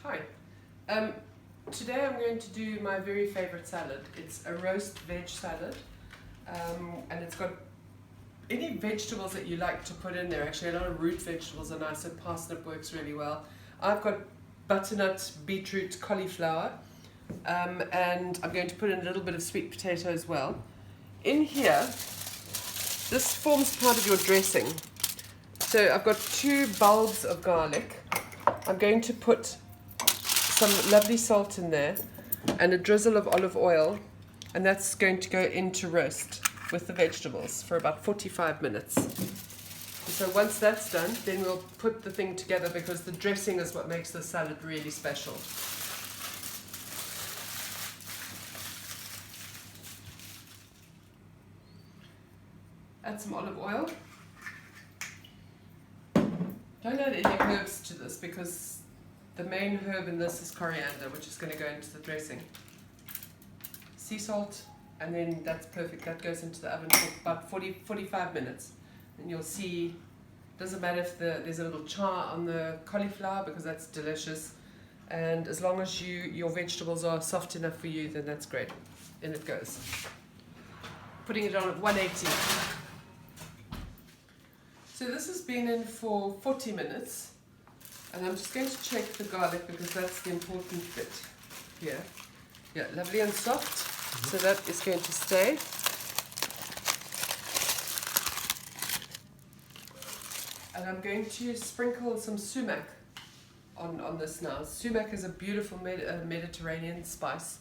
Hi. Today I'm going to do my very favorite salad. It's a roast veg salad, and it's got any vegetables that you like to put in there. Actually, a lot of root vegetables are nice, so parsnip works really well. I've got butternut, beetroot, cauliflower, and I'm going to put in a little bit of sweet potato as well. In here, this forms part of your dressing. So I've got 2 bulbs of garlic. I'm going to put some lovely salt in there and a drizzle of olive oil, and that's going to go into roast with the vegetables for about 45 minutes. So once that's done, then we'll put the thing together, because the dressing is what makes the salad really special. Add some olive oil. Don't add any herbs to this, because the main herb in this is coriander, which is going to go into the dressing. Sea salt, and then that's perfect. That goes into the oven for about 45 minutes. And you'll see, doesn't matter if there's a little char on the cauliflower, because that's delicious. And as long as your vegetables are soft enough for you, then that's great. In it goes. Putting it on at 180. So this has been in for 40 minutes. And I'm just going to check the garlic, because that's the important bit here. Yeah, lovely and soft. So that is going to stay. And I'm going to sprinkle some sumac on this now. Sumac is a beautiful Mediterranean spice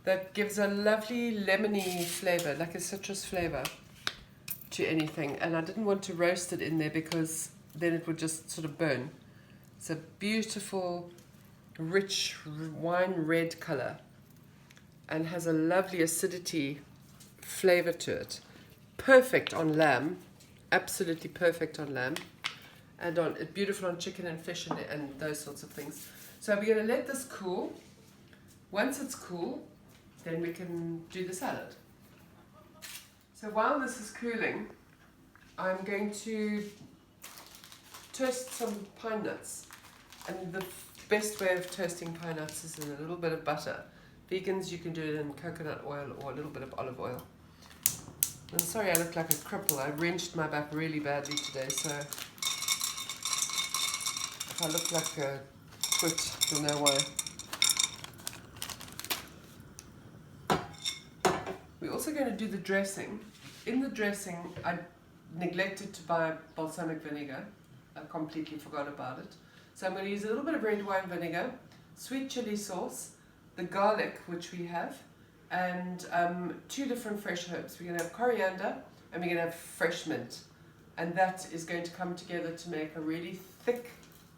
that gives a lovely lemony flavor, like a citrus flavor to anything. And I didn't want to roast it in there, because then it would just sort of burn. It's a beautiful, rich wine red color and has a lovely acidity flavor to it. Perfect on lamb, absolutely perfect on lamb, and beautiful on chicken and fish and those sorts of things. So we're going to let this cool. Once it's cool, then we can do the salad. So while this is cooling, I'm going to toast some pine nuts. And the best way of toasting pine nuts is in a little bit of butter. Vegans, you can do it in coconut oil or a little bit of olive oil. I'm sorry I look like a cripple. I wrenched my back really badly today, so if I look like a twit, you'll know why. We're also going to do the dressing. In the dressing, I neglected to buy balsamic vinegar. I completely forgot about it. So I'm going to use a little bit of red wine vinegar, sweet chili sauce, the garlic, which we have, and 2 different fresh herbs. We're going to have coriander, and we're going to have fresh mint. And that is going to come together to make a really thick,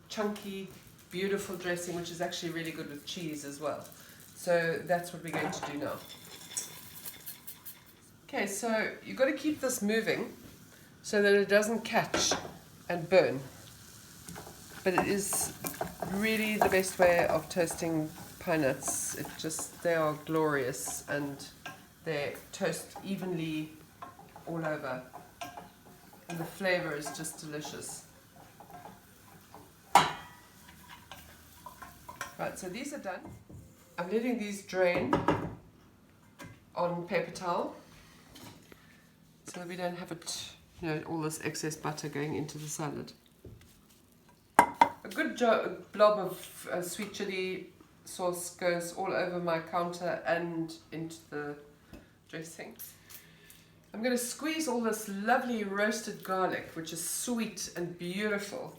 chunky, beautiful dressing, which is actually really good with cheese as well. So that's what we're going to do now. Okay, so you've got to keep this moving so that it doesn't catch and burn. But it is really the best way of toasting pine nuts. They are glorious, and they toast evenly all over. And the flavor is just delicious. Right, so these are done. I'm letting these drain on paper towel, so that we don't have it, all this excess butter going into the salad. A good blob of sweet chili sauce goes all over my counter and into the dressing. I'm going to squeeze all this lovely roasted garlic, which is sweet and beautiful,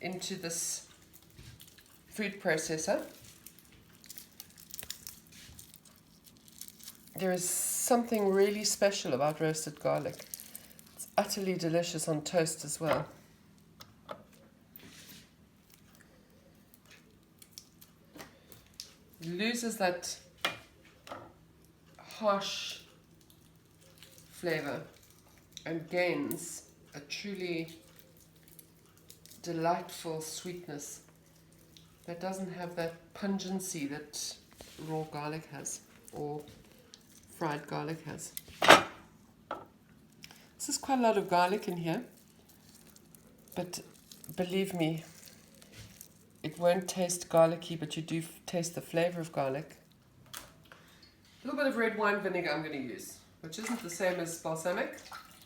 into this food processor. There is something really special about roasted garlic. It's utterly delicious on toast as well. Loses that harsh flavor and gains a truly delightful sweetness that doesn't have that pungency that raw garlic has or fried garlic has. This is quite a lot of garlic in here, but believe me, it won't taste garlicky, but you do taste the flavor of garlic. A little bit of red wine vinegar I'm going to use, which isn't the same as balsamic,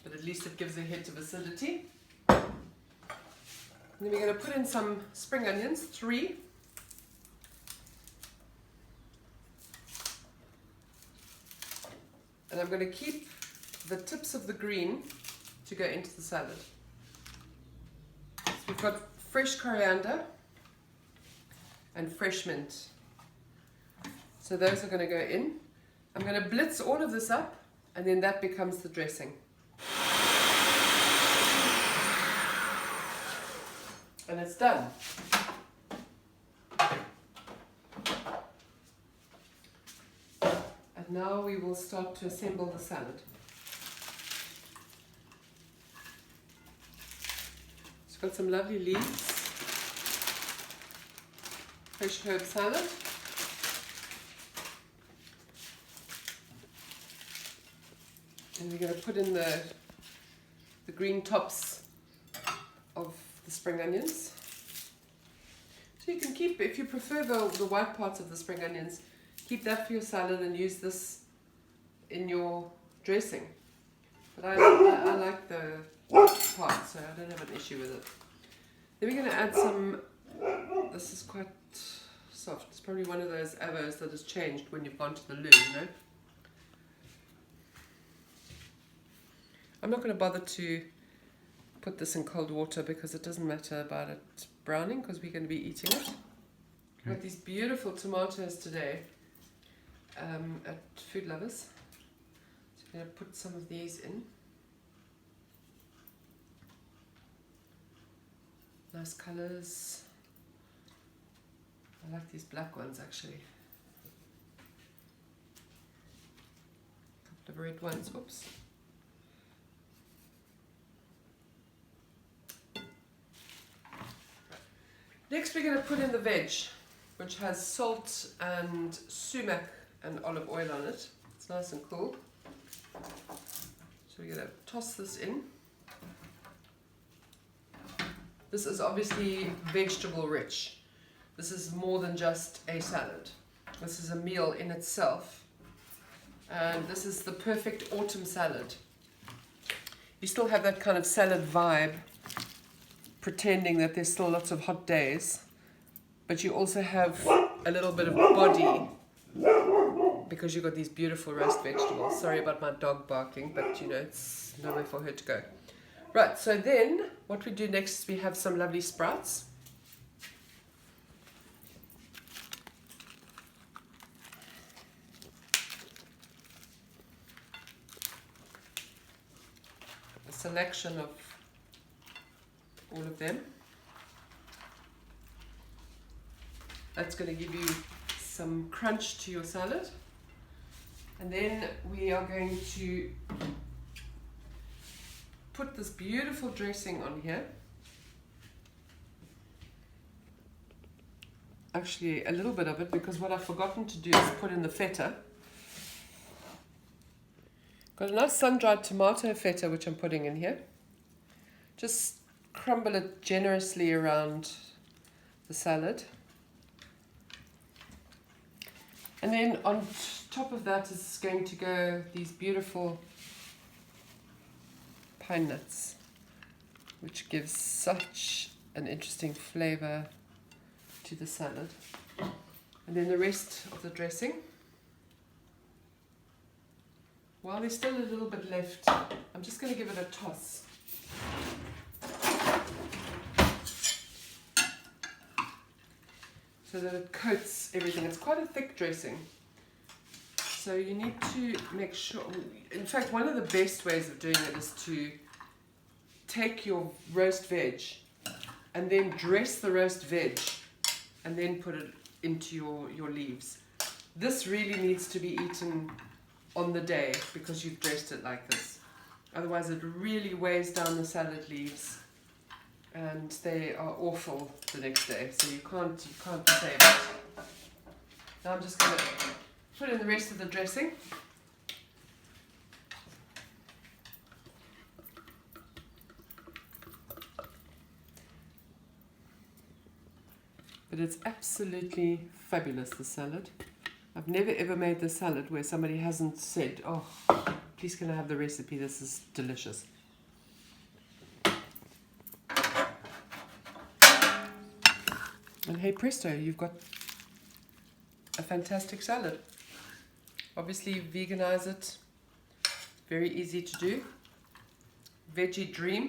but at least it gives a hint of acidity. And then we're going to put in some spring onions, 3. And I'm going to keep the tips of the green to go into the salad. So we've got fresh coriander and fresh mint. So those are going to go in. I'm going to blitz all of this up, and then that becomes the dressing. And it's done. And now we will start to assemble the salad. It's got some lovely leaves, fresh herb salad. And we're going to put in the green tops of the spring onions. So you can keep, if you prefer the white parts of the spring onions, keep that for your salad and use this in your dressing. But I like the part, so I don't have an issue with it. Then we're going to add some, this is quite soft, it's probably one of those avos that has changed when you've gone to the loo, you know. I'm not going to bother to put this in cold water because it doesn't matter about it browning because we're going to be eating it. We've got these beautiful tomatoes today at Food Lovers. So I'm going to put some of these in. Nice colours. I like these black ones actually. A couple of red ones. Oops. Next we're going to put in the veg, which has salt and sumac and olive oil on it. It's nice and cool. So we're going to toss this in. This is obviously vegetable rich. This is more than just a salad. This is a meal in itself. And this is the perfect autumn salad. You still have that kind of salad vibe, pretending that there's still lots of hot days, but you also have a little bit of body because you've got these beautiful roast vegetables. Sorry about my dog barking, but you know, it's nowhere for her to go. Right, so then what we do next is we have some lovely sprouts. A selection of all of them. That's going to give you some crunch to your salad. And then we are going to put this beautiful dressing on here. Actually, a little bit of it, because what I've forgotten to do is put in the feta. Got a nice sun-dried tomato feta which I'm putting in here. Just crumble it generously around the salad. And then on top of that is going to go these beautiful pine nuts, which gives such an interesting flavor to the salad. And then the rest of the dressing. While there's still a little bit left, I'm just going to give it a toss. So that it coats everything. It's quite a thick dressing. So you need to make sure, in fact, one of the best ways of doing it is to take your roast veg and then dress the roast veg and then put it into your leaves. This really needs to be eaten on the day because you've dressed it like this. Otherwise it really weighs down the salad leaves and they are awful the next day, so you can't save it. Now I'm just going to put in the rest of the dressing. But it's absolutely fabulous, the salad. I've never ever made the salad where somebody hasn't said, oh, please can I have the recipe, this is delicious. And hey presto, you've got a fantastic salad. Obviously veganize it, very easy to do. Veggie dream,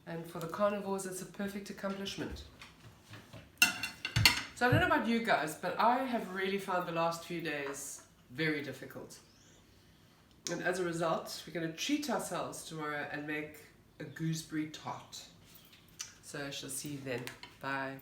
and for the carnivores it's a perfect accomplishment. So I don't know about you guys, but I have really found the last few days very difficult. And as a result, we're going to treat ourselves tomorrow and make a gooseberry tart. So I shall see you then. Bye.